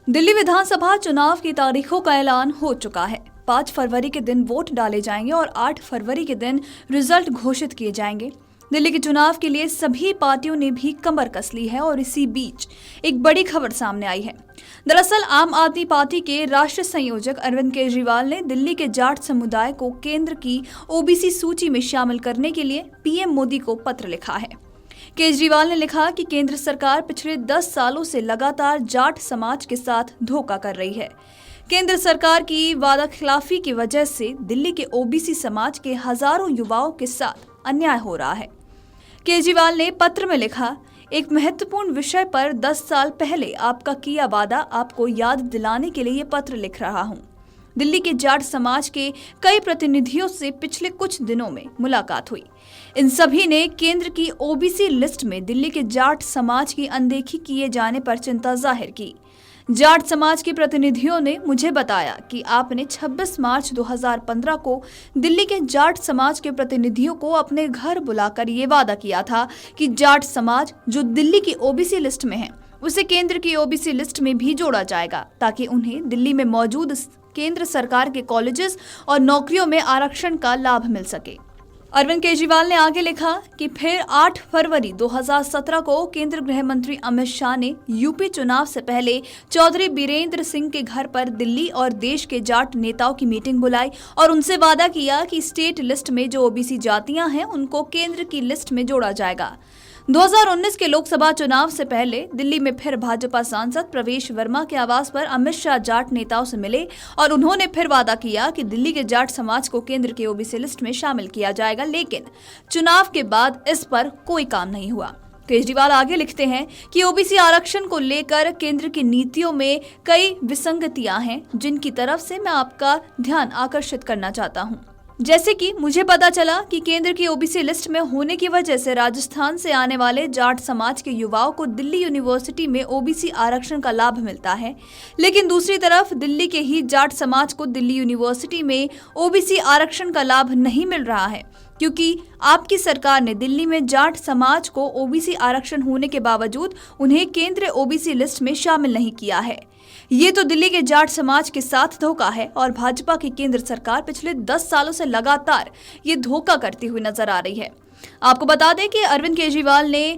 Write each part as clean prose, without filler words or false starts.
दिल्ली विधानसभा चुनाव की तारीखों का ऐलान हो चुका है। 5 फरवरी के दिन वोट डाले जाएंगे और 8 फरवरी के दिन रिजल्ट घोषित किए जाएंगे। दिल्ली के चुनाव के लिए सभी पार्टियों ने भी कमर कस ली है और इसी बीच एक बड़ी खबर सामने आई है। दरअसल आम आदमी पार्टी के राष्ट्रीय संयोजक अरविंद केजरीवाल ने दिल्ली के जाट समुदाय को केंद्र की ओबीसी सूची में शामिल करने के लिए पीएम मोदी को पत्र लिखा है। केजरीवाल ने लिखा कि केंद्र सरकार पिछले 10 सालों से लगातार जाट समाज के साथ धोखा कर रही है। केंद्र सरकार की वादाखिलाफी की वजह से दिल्ली के ओबीसी समाज के हजारों युवाओं के साथ अन्याय हो रहा है। केजरीवाल ने पत्र में लिखा, एक महत्वपूर्ण विषय पर 10 साल पहले आपका किया वादा आपको याद दिलाने के लिए ये पत्र लिख रहा हूँ। दिल्ली के जाट समाज के कई प्रतिनिधियों से पिछले कुछ दिनों में मुलाकात हुई। इन सभी ने केंद्र की ओबीसी लिस्ट में दिल्ली के जाट समाज की अनदेखी किए जाने पर चिंता जाहिर की। जाट समाज के प्रतिनिधियों ने मुझे बताया कि आपने 26 मार्च 2015 को दिल्ली के जाट समाज के प्रतिनिधियों को अपने घर बुलाकर ये वादा किया था कि जाट समाज जो दिल्ली की ओबीसी लिस्ट में है उसे केंद्र की ओबीसी लिस्ट में भी जोड़ा जाएगा, ताकि उन्हें दिल्ली में मौजूद केंद्र सरकार के कॉलेजेस और नौकरियों में आरक्षण का लाभ मिल सके। अरविंद केजरीवाल ने आगे लिखा कि फिर 8 फरवरी 2017 को केंद्रीय गृह मंत्री अमित शाह ने यूपी चुनाव से पहले चौधरी बीरेंद्र सिंह के घर पर दिल्ली और देश के जाट नेताओं की मीटिंग बुलाई और उनसे वादा किया कि स्टेट लिस्ट में जो ओबीसी जातियां हैं उनको केंद्र की लिस्ट में जोड़ा जाएगा। 2019 के लोकसभा चुनाव से पहले दिल्ली में फिर भाजपा सांसद प्रवेश वर्मा के आवास पर अमित शाह जाट नेताओं से मिले और उन्होंने फिर वादा किया कि दिल्ली के जाट समाज को केंद्र के ओबीसी लिस्ट में शामिल किया जाएगा, लेकिन चुनाव के बाद इस पर कोई काम नहीं हुआ। केजरीवाल आगे लिखते हैं कि ओबीसी आरक्षण को लेकर केंद्र की नीतियों में कई विसंगतियां हैं, जिनकी तरफ से मैं आपका ध्यान आकर्षित करना चाहता हूं। जैसे कि मुझे पता चला कि केंद्र की ओबीसी लिस्ट में होने की वजह से राजस्थान से आने वाले जाट समाज के युवाओं को दिल्ली यूनिवर्सिटी में ओबीसी आरक्षण का लाभ मिलता है, लेकिन दूसरी तरफ दिल्ली के ही जाट समाज को दिल्ली यूनिवर्सिटी में ओबीसी आरक्षण का लाभ नहीं मिल रहा है, क्योंकि आपकी सरकार ने दिल्ली में जाट समाज को ओबीसी आरक्षण होने के बावजूद उन्हें केंद्रीय ओबीसी लिस्ट में शामिल नहीं किया है। ये तो दिल्ली के जाट समाज के साथ धोखा है और भाजपा की केंद्र सरकार पिछले 10 सालों से लगातार ये धोखा करती हुई नजर आ रही है। आपको बता दें कि अरविंद केजरीवाल ने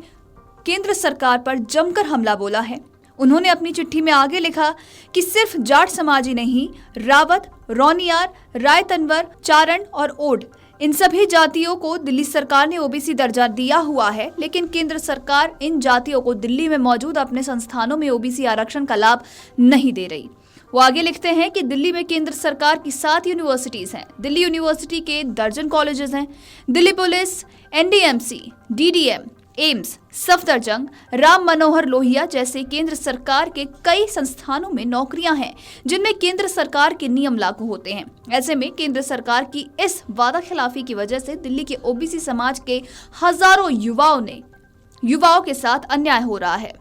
केंद्र सरकार पर जमकर हमला बोला है। उन्होंने अपनी चिट्ठी में आगे लिखा कि सिर्फ जाट समाज ही नहीं, रावत, रौनियार, राय तंवर, चारण और ओड, इन सभी जातियों को दिल्ली सरकार ने ओबीसी दर्जा दिया हुआ है, लेकिन केंद्र सरकार इन जातियों को दिल्ली में मौजूद अपने संस्थानों में ओबीसी आरक्षण का लाभ नहीं दे रही। वो आगे लिखते हैं कि दिल्ली में केंद्र सरकार की 7 यूनिवर्सिटीज हैं। दिल्ली यूनिवर्सिटी के दर्जन कॉलेजेस हैं। Delhi police, NDMC, DDM, AIIMS, Safdarjung, Ram Manohar Lohia जैसे केंद्र सरकार के कई संस्थानों में नौकरियां हैं, जिनमें केंद्र सरकार के नियम लागू होते हैं। ऐसे में केंद्र सरकार की इस वादाखिलाफी की वजह से दिल्ली के ओबीसी समाज के हजारों युवाओं के साथ अन्याय हो रहा है।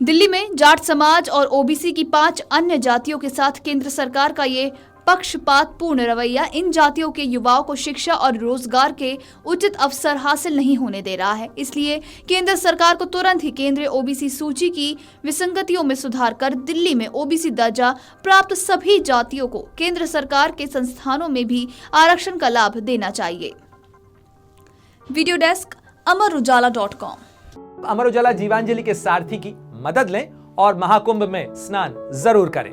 दिल्ली में जाट समाज और ओबीसी की 5 अन्य जातियों के साथ केंद्र सरकार का ये पक्षपातपूर्ण रवैया इन जातियों के युवाओं को शिक्षा और रोजगार के उचित अवसर हासिल नहीं होने दे रहा है। इसलिए केंद्र सरकार को तुरंत ही केंद्रीय ओबीसी सूची की विसंगतियों में सुधार कर दिल्ली में ओबीसी दर्जा प्राप्त सभी जातियों को केंद्र सरकार के संस्थानों में भी आरक्षण का लाभ देना चाहिए। Video desk amarujala.com। Amar Ujala Jeevanjali के सारथी की मदद लें और महाकुंभ में स्नान जरूर करें।